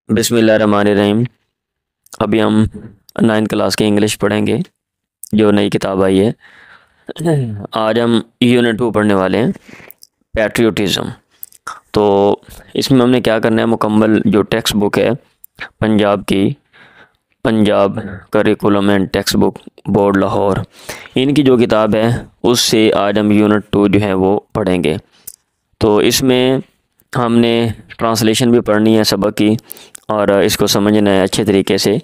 बिस्मिल्लाहिर्रहमानिर्रहीम। अभी हम 9th क्लास की इंग्लिश पढ़ेंगे जो नई किताब आई है। आज हम यूनिट 2 पढ़ने वाले हैं, पैट्रियोटिज़म। तो इसमें हमने क्या करना है, मुकम्मल जो टेक्स्ट बुक है पंजाब की, Punjab curriculum and text book board Lahore, इनकी जो किताब है उससे आज हम यूनिट 2 जो है वो पढ़ेंगे। तो इसमें हमने ट्रांसलेशन भी पढ़नी है सबक की और इसको समझना है अच्छे तरीके से,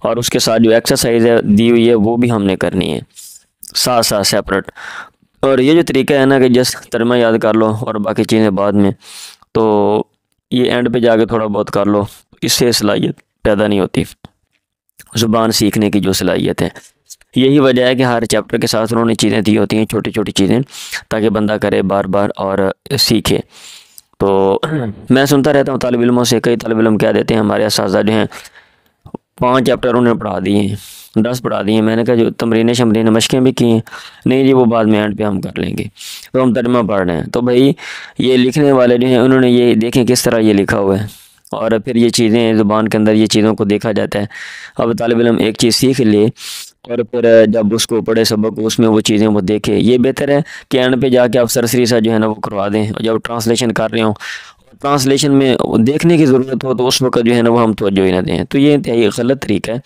और उसके साथ जो एक्सरसाइज है दी हुई है वो भी हमने करनी है साथ साथ सेपरेट। और ये जो तरीका है ना कि जस्ट तर्जमा याद कर लो और बाकी चीज़ें बाद में, तो ये एंड पे जाके थोड़ा बहुत कर लो, इससे सलाहियत पैदा नहीं होती, ज़ुबान सीखने की जो सलाहियत है। यही वजह है कि हर चैप्टर के साथ उन्होंने चीज़ें दी होती हैं, छोटी छोटी चीज़ें, ताकि बंदा करे बार बार और सीखे। तो मैं सुनता रहता हूँ तालिब इल्मों से, कई तालिब इल्म कह देते हैं हमारे असातिज़ा जो हैं 5 चैप्टर उन्होंने पढ़ा दिए हैं, 10 पढ़ा दिए हैं। मैंने कहा जो तमरीन शमरीन मशक़ें भी की हैं, नहीं जी वो बाद में एंड पे हम कर लेंगे, तो हम तर्जुमा पढ़ रहे हैं। तो भाई ये लिखने वाले जो हैं उन्होंने ये देखें किस तरह ये लिखा हुआ है, और फिर ये चीज़ें ज़ुबान के अंदर ये चीज़ों को देखा जाता है। अब तालिब इल्म एक चीज़ सीख ले और फिर जब उसको पढ़े सबक उसमें वो चीज़ें वो देखे, ये बेहतर है कि एंड पे जाके आप सरसरी सा जो है ना वो करवा दें। और जब ट्रांसलेशन कर रहे हो, ट्रांसलेशन में देखने की ज़रूरत हो तो उस वक्त जो है ना वो हम तवज्जो ही ना दें, तो ये इंतहाई गलत तरीका है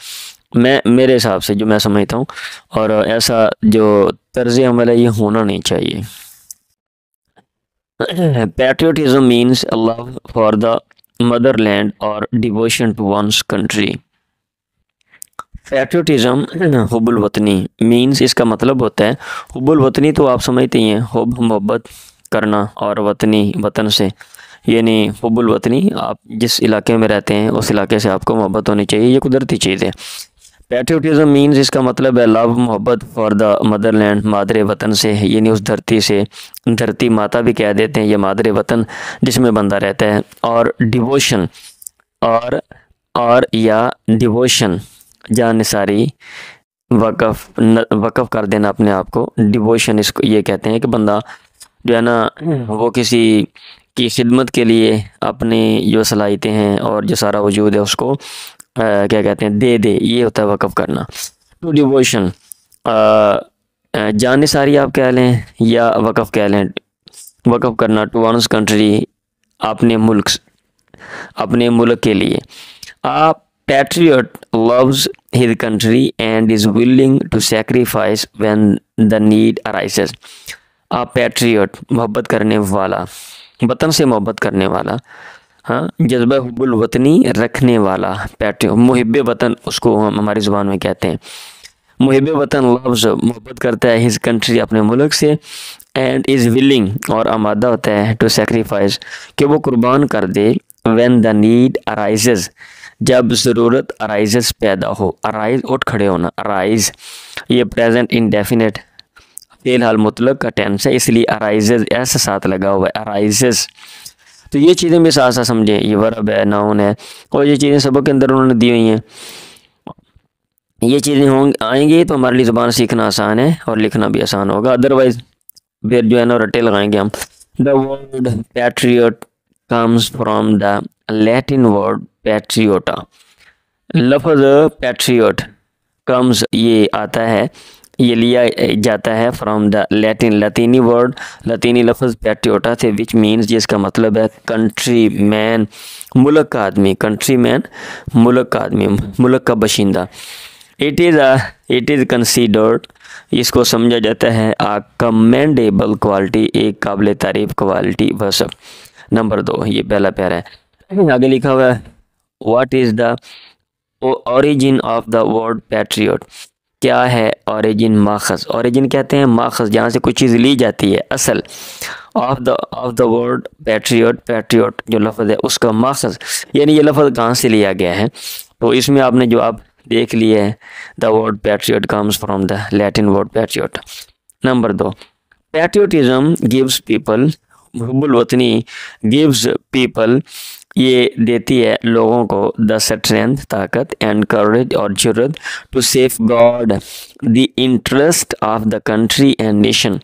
मैं मेरे हिसाब से जो मैं समझता हूँ। और ऐसा जो तर्ज अमल है ये होना नहीं चाहिए। Patriotism means love for the motherland और devotion to one's country. Patriotism हुब्बुल वतनी मीन्स, इसका मतलब होता है हुब्बुल वतनी, तो आप समझते ही हैं हुब मोहब्बत करना, और वतनी वतन से, यानी हुब्बुल वतनी आप जिस इलाके में रहते हैं उस इलाके से आपको मोहब्बत होनी चाहिए, ये कुदरती चीज़ है। पैट्रियोटिज्म मीन्स, इसका मतलब है लव मोहब्बत फॉर द मदरलैंड, मादरे वतन से, यानी उस धरती से, धरती माता भी कह देते हैं, ये मादरे वतन जिसमें बंदा रहता है। और डिवोशन और या डिवोशन जान निसारी, वक़फ़ कर देना अपने आप को, डिवोशन इसको ये कहते हैं कि बंदा जो है ना वो किसी की खिदमत के लिए अपनी जो सलाहियतें हैं और जो सारा वजूद है उसको क्या कहते हैं दे दे, ये होता है वक़फ़ करना। टू डिवोशन जान निसारी आप कह लें या वक़फ़ कह लें। वक़फ़ करना टू वंस कंट्री, अपने मुल्क के लिए। आप patriot loves his country and is willing to sacrifice when the need arises। आप पैट्रियट मोहब्बत करने वाला, वतन से मोहब्बत करने वाला, हाँ, जज्बा हुब्बुल वतनी रखने वाला, पैट्रियट मुहिब्बे वतन उसको हम हमारी ज़ुबान में कहते हैं। मुहिब्बे वतन लव्स मोहब्बत करता है हिज कंट्री अपने मुल्क से, एंड इज़ विलिंग और आमादा होता है टू सेक्रीफाइस कि वो कुर्बान कर दे, व्हेन द नीड अराइजेज़ जब ज़रूरत अराइजेस पैदा हो। अराइज उठ खड़े होना, अराइज ये प्रेजेंट इंडेफिनेट फ़िलहाल मुतलक का टेंस है, इसलिए अराइजेस ऐसा साथ लगा हुआ है, अराइजेस। तो ये चीज़ें भी साथ साथ समझें, ये वर्ब है, नाउन है, और ये चीज़ें सबक के अंदर उन्होंने दी हुई हैं। ये चीज़ें होंगी आएंगी तो हमारे लिए ज़ुबान सीखना आसान है और लिखना भी आसान होगा, अदरवाइज़ फिर जो है ना रट्टे लगाएंगे हम। The word patriot comes from the Latin word patriota. लफ्ज़ पैट्रियट कम्स ये आता है, ये लिया जाता है फ्राम द लैटिन लतीनी वर्ड, लतीनी लफ्ज़ पैट्रियोटा से, विच मीन्स जिसका मतलब है कंट्री मैन, मुल्क का आदमी, कंट्री मैन मुल्क का आदमी, मुल्क का बशिंदा। इट इज़ कंसीडर्ड, इसको समझा जाता है आ कमेंडेबल क्वालिटी, एक काबिल तारीफ़ क्वालिटी वसफ़। नंबर 2 ये पहला प्यारा है, आगे लिखा हुआ है what is the origin of the word patriot. क्या है ओरिजिन? माखज़, ओरिजिन कहते हैं माखज़ जहाँ से कोई चीज़ ली जाती है, असल। Of the word patriot, patriot जो लफ्ज़ है उसका माखज़, यानी ये लफ्ज़ कहाँ से लिया गया है। तो इसमें आपने जो आप देख लिया है, the word patriot comes from the Latin word patriot. Number 2 patriotism gives people, हुब्बुल वतनी गिव्स पीपल ये देती है लोगों को द स्ट्रेंथ ताकत, एंड करेज और जुर्रत, to safe guard the interest of the country and nation,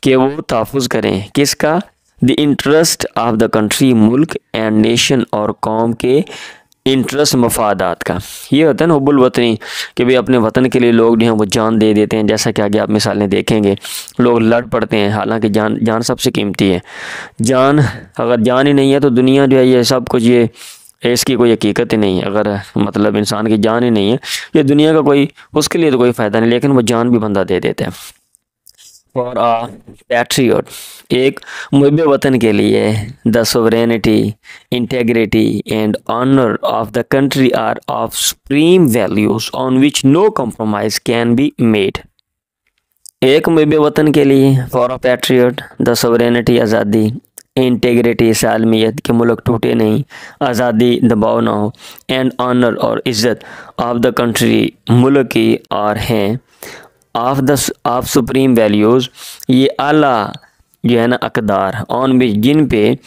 कि वो तहफ़्फ़ुज़ करें किसका? The interest of the country मुल्क, एंड नेशन और कौम के इंटरेस्ट मफादात का। ये होता है ना हुब्बुल वतनी, कि भाई अपने वतन के लिए लोग जो हैं वो जान दे देते हैं, जैसा कि आगे आप मिसालें देखेंगे। लोग लड़ पड़ते हैं, हालांकि जान सबसे कीमती है। जान, अगर जान ही नहीं है तो दुनिया जो है ये सब कुछ, ये इसकी कोई हकीकत ही नहीं है। अगर मतलब इंसान की जान ही नहीं है, ये दुनिया का कोई, उसके लिए तो कोई फ़ायदा नहीं, लेकिन वो जान भी बंदा दे देता है। फॉर आ पैट्रियट, एक मुहिब वतन के लिए, the sovereignty, integrity and honour of the country are of supreme values on which no compromise can be made. एक मुहिब वतन के लिए, for a patriot, the sovereignty आज़ादी, इंटेग्रिटी सालमियत के मुल्क टूटे नहीं, आज़ादी दबाव ना हो, एंड ऑनर और इज़्ज़त ऑफ द कंट्री मुल्क की और हैं, ऑफ सुप्रीम वैल्यूज़, ये आला जो है ना अकदार, ऑन विच जिन पे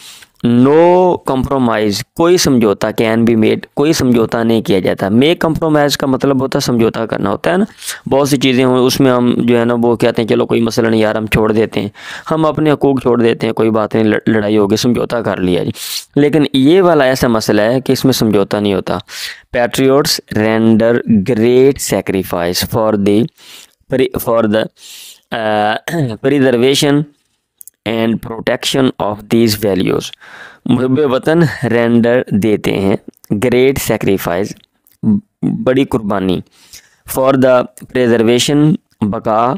नो कम्प्रोमाइज़ कोई समझौता कैन बी मेड, कोई समझौता नहीं किया जाता। मेक कम्प्रोमाइज़ का मतलब होता है समझौता करना होता है ना। बहुत सी चीज़ें हों उसमें हम जो है ना वो कहते हैं चलो कोई मसला नहीं यार, हम छोड़ देते हैं, हम अपने हकूक़ छोड़ देते हैं, कोई बात नहीं, लड़ाई हो गई, समझौता कर लिया जी। लेकिन ये वाला ऐसा मसला है कि इसमें समझौता नहीं होता। Patriots render great sacrifice for the preservation and protection of these values. मुहिब वतन रेंडर देते हैं ग्रेट सेक्रीफाइस, बड़ी कुर्बानी, फॉर द प्रिजर्वेशन बका,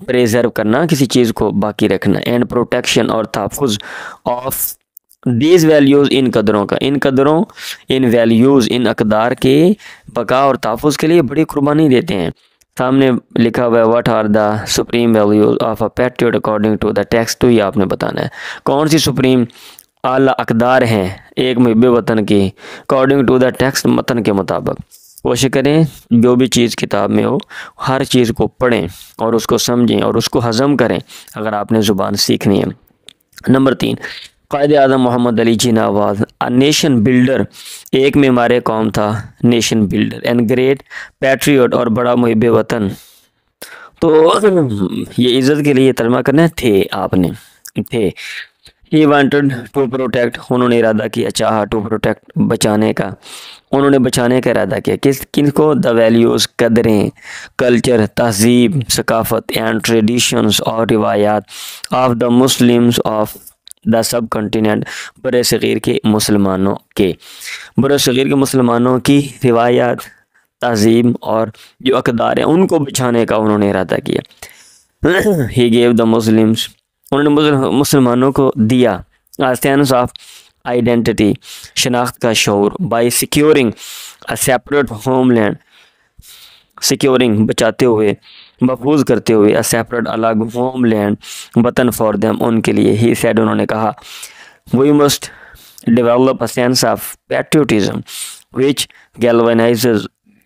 प्रिजर्व करना किसी चीज़ को बाकी रखना, एंड प्रोटेक्शन और तहफ़्फ़ुज़ ऑफ दीज वैल्यूज़, इन कदरों का, इन कदरों, इन वैल्यूज़, इन अकदार के बका और तहफ़्फ़ुज़ के लिए बड़ी कुर्बानी देते हैं। सामने लिखा हुआ है what are the supreme values of a patriot according to the text, तो ये आपने बताना है कौन सी सुप्रीम आला अकदार हैं एक मुहिब वतन की, अकॉर्डिंग टू द टेक्स्ट, मतन के मुताबिक। कोशिश करें जो भी चीज़ किताब में हो हर चीज़ को पढ़ें और उसको समझें और उसको हज़म करें अगर आपने ज़ुबान सीखनी है। Number 3, Quaid Azam Mohammad Ali Jinnah was a nation builder, एक मेमारे कौम था, nation builder, and great patriot, और बड़ा मुहिब वतन। तो ये इज़्ज़त के लिए तर्जमा करना है थे, आपने थे। ही वांटेड टू प्रोटेक्ट, उन्होंने इरादा किया, चाहा, टू प्रोटेक्ट बचाने का, उन्होंने बचाने का इरादा किया, किनको, द वैल्यूज़ कदरें, कल्चर, तहजीब, सकाफ़त एंड ट्रेडिशंस और रिवायात of the Muslims of the subcontinent, बर सग़ीर के मुसलमानों के, बर सग़ीर के मुसलमानों की रिवायात, तहजीब और जो अक़दार हैं उनको बचाने का उन्होंने इरादा किया। ही गेव द मुस्लिम्स, उन्होंने मुसलमानों को दिया, अ सेंस ऑफ आइडेंटिटी, शनाख्त का शऊर, by securing a separate homeland, securing बचाते हुए, महफूज करते हुए, अ सेपरेट अलग होमलैंड, वतन फॉर देम, उनके लिए। ही सेड, उन्होंने कहा, we must develop a sense of patriotism which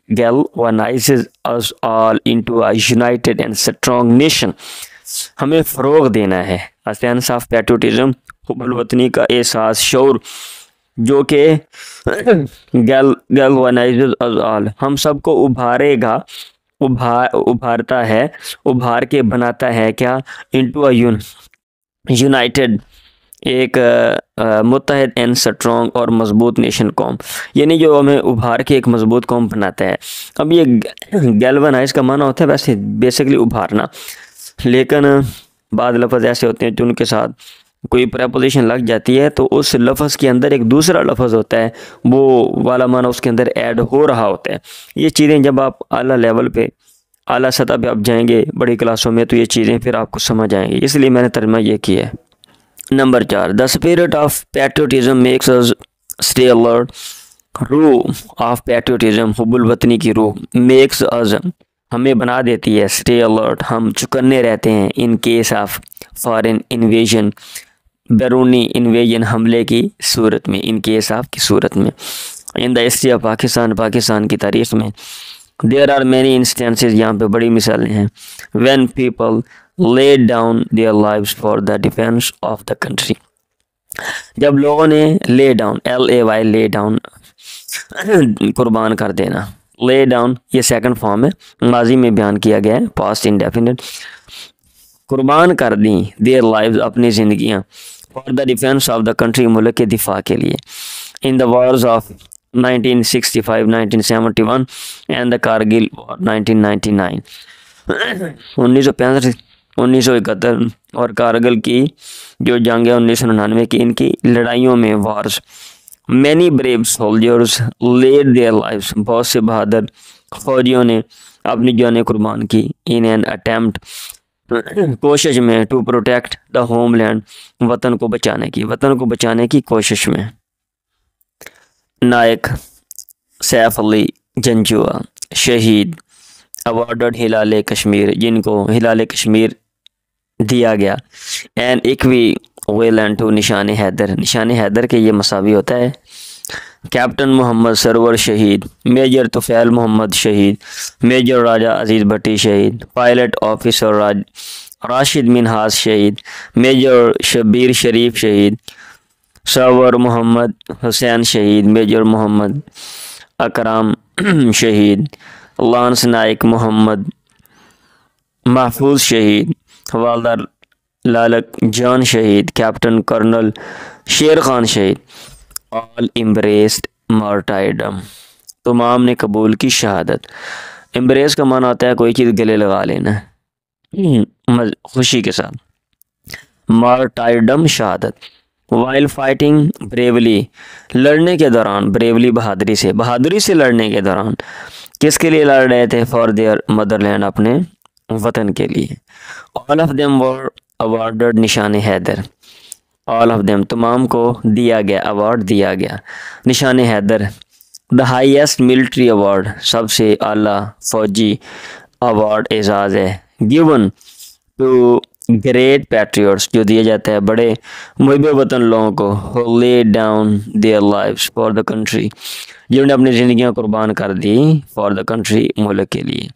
galvanizes us all into a united and strong nation। हमें फ़रोग़ देना है अ सेंस ऑफ पैट्रियोटिज्म, हुब्बुल वतनी का एहसास, शऊर, जो कि galvanizes us all, हम सबको उभारेगा, उभारता है, उभार के बनाता है क्या, इंटू अ यूनाइटेड, एक मुत्तहद एंड स्ट्रॉन्ग और मजबूत नेशन कौम, यानी जो हमें उभार के एक मजबूत कौम बनाता है। अब ये गैल्वनाइज का माना होता है वैसे बेसिकली उभारना, लेकिन बाद लफ्ज़ ऐसे होते हैं जो उनके साथ कोई प्रपोजिशन लग जाती है तो उस लफ्ज़ के अंदर एक दूसरा लफ्ज़ होता है, वो वाला माना उसके अंदर ऐड हो रहा होता है। ये चीज़ें जब आप आला लेवल पे, आला सतह पे आप जाएंगे बड़ी क्लासों में, तो ये चीज़ें फिर आपको समझ आएंगी, इसलिए मैंने तर्जुमा ये किया है। Number 4, the spirit of patriotism makes us stay alert, रूह ऑफ पैट्रियोटिज्म, हुब्बुल वतनी की रूह, मेक्स अस, हमें बना देती है, स्टे अलर्ट, हम चुकन्ने रहते हैं, in case of foreign invasion, बैरूनी इन्वेजन, हमले की सूरत में, इन केस ऑफ की सूरत में, in the history of Pakistan, Pakistan की तारीख़ में, देयर आर मैनी इंस्टेंसेस, यहाँ पे बड़ी मिसालें हैं, when people laid down their lives for the defense of the country, जब लोगों ने lay down, LAY lay down, कुर्बान कर देना, lay down ये सेकंड फॉर्म है, माजी में बयान किया गया है, पास्ट इंडेफिनिट, कुर्बान कर दी their lives, अपनी ज़िंदगियाँ, for the defense of the country, मुल्क के दिफा के लिए, in the wars of 1965, 1971 and the Kargil War 1999। 1965, 1971 और कारगिल की जो जंग है 1999 की, इनकी लड़ाइयों में wars many brave soldiers laid their lives, बहुत से बहादुर फौजियों ने अपनी जानें कुर्बान की। इन एन अटेम्प्ट, कोशिश में, टू प्रोटेक्ट द होमलैंड, वतन को बचाने की कोशिश में। नायक सैफ अली जंजुआ शहीद, अवार्डेड हिलाल कश्मीर, जिनको हिलाल कश्मीर दिया गया। एंड इक्वी वेलन टू निशान हैदर के ये मसावी होता है। कैप्टन मोहम्मद सरवर शहीद, मेजर तुफैल मोहम्मद शहीद, मेजर राजा अजीज़ भट्टी शहीद, पायलट ऑफिसर राशिद मिनहास शहीद, मेजर शबीर शरीफ शहीद, सरवर मोहम्मद हुसैन शहीद, मेजर मोहम्मद अकराम शहीद, लांस नाइक मोहम्मद महफूज शहीद, हवालदार लालक जान शहीद, कैप्टन कर्नल शेर खान शहीद। ऑल एम्ब्रेस्ड मार्टायरडम, तमाम ने कबूल की शहादत। एम्ब्रेस का माना होता है कोई चीज़ गले लगा लेना, खुशी के साथ। मार्टायरडम शहादत। वाइल फाइटिंग ब्रेवली, लड़ने के दौरान, ब्रेवली बहादुरी से लड़ने के दौरान किसके लिए लड़ रहे थे? फॉर देयर मदरलैंड, अपने वतन के लिए। All of them were awarded निशान हैदर, ऑल ऑफ देम तमाम को दिया गया, अवार्ड दिया गया Nishan Haider. The highest military award, सबसे आला फौजी अवार्ड एजाज़ है। गिवन टू ग्रेट पैट्रियट्स, जो दिया जाता है बड़े मुहिब वतन लोगों को। Who lead down their lives for the country, जिन्होंने अपनी ज़िंदगियाँ कुर्बान कर दी फॉर द कंट्री, मुल्क के लिए।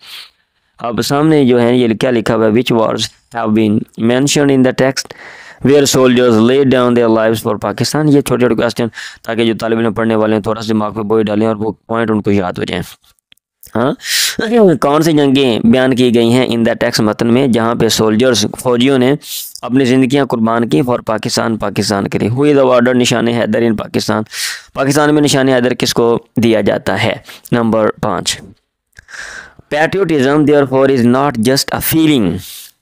अब सामने जो है ये क्या लिखा हुआ है? Which wars have been mentioned in the text where soldiers laid down their lives for Pakistan. ये छोटे छोटे क्वेश्चन, ताकि जो तालिब इल्म पढ़ने वाले हैं थोड़ा सा दिमाग पे बोझ डालें और वो पॉइंट उनको याद हो जाएं। हाँ, कौन सी जंगें बयान की गई हैं इन द टेक्स्ट मतन में, जहाँ पे सोल्जर्स फौजियों ने अपनी ज़िंदगियाँ कुर्बान की फॉर पाकिस्तान के लिए। हुई द अवार्ड निशान हैदर इन पाकिस्तान में निशान हैदर किसको दिया जाता है? Number 5। Patriotism therefore is not just a feeling,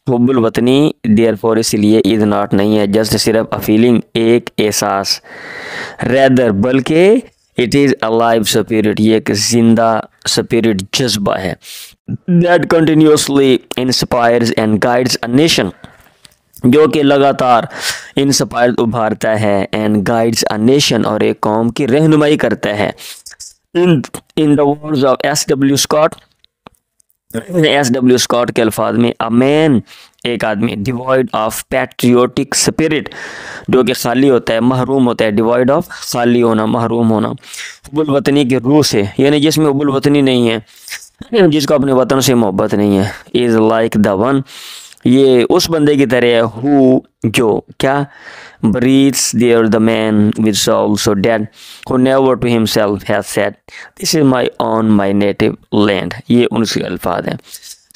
हुब्बुल वतनी देयरफॉर इसलिए इज़ नॉट नहीं है जस्ट सिर्फ अ फीलिंग, एक एहसास, रेदर बल्कि it is a live spirit, ये एक जिंदा स्पिरिट, जज्बा है। That continuously inspires and guides a nation, जो कि लगातार इंस्पायर उभारता है, एंड गाइड्स अ नेशन, और एक कौम की रहनुमाई करता है। In the words of S W. Scott के अल्फाज में, अ मैन, एक आदमी, डिवॉइड ऑफ पैट्रियोटिक स्पिरिट, जो कि खाली होता है, महरूम होता है। डिवॉइड ऑफ खाली होना, महरूम होना। हुब्बुल वतनी की रूह से, यानी जिसमें हुब्बुल वतनी नहीं है, जिसको अपने वतन से मोहब्बत नहीं है। इज़ लाइक द वन, ये उस बंदे की तरह है, हु, जो क्या, breathes there the man with soul so dead who never to himself has said this is my own my native land। ये उनके अल्फाज हैं।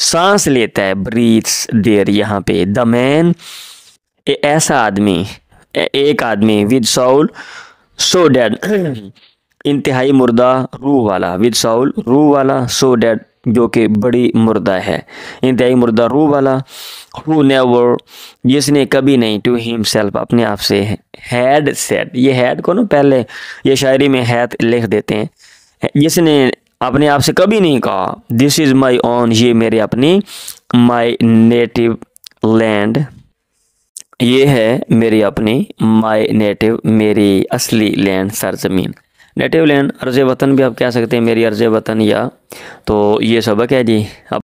सांस लेता है, breathes there, यहाँ पे the man, ऐसा आदमी, एक आदमी, with soul so dead, इंतहाई मुर्दा रूह वाला, with soul रूह वाला, so dead जो कि बड़ी मुर्दा है, इंतहाई मुर्दा रूह वाला। Who never, जिसने कभी नहीं, to himself, अपने आप से, had said, ये had को ना पहले ये शायरी में had लिख देते हैं, जिसने अपने आप से कभी नहीं कहा this is my own, ये मेरे अपनी, my native land, ये है मेरी अपनी, my native, मेरी असली लैंड, सरजमीन। नेटिव लैंड, अर्ज़ वतन भी आप कह सकते हैं, मेरी अर्ज़ वतन, या तो ये सबक है जी। अब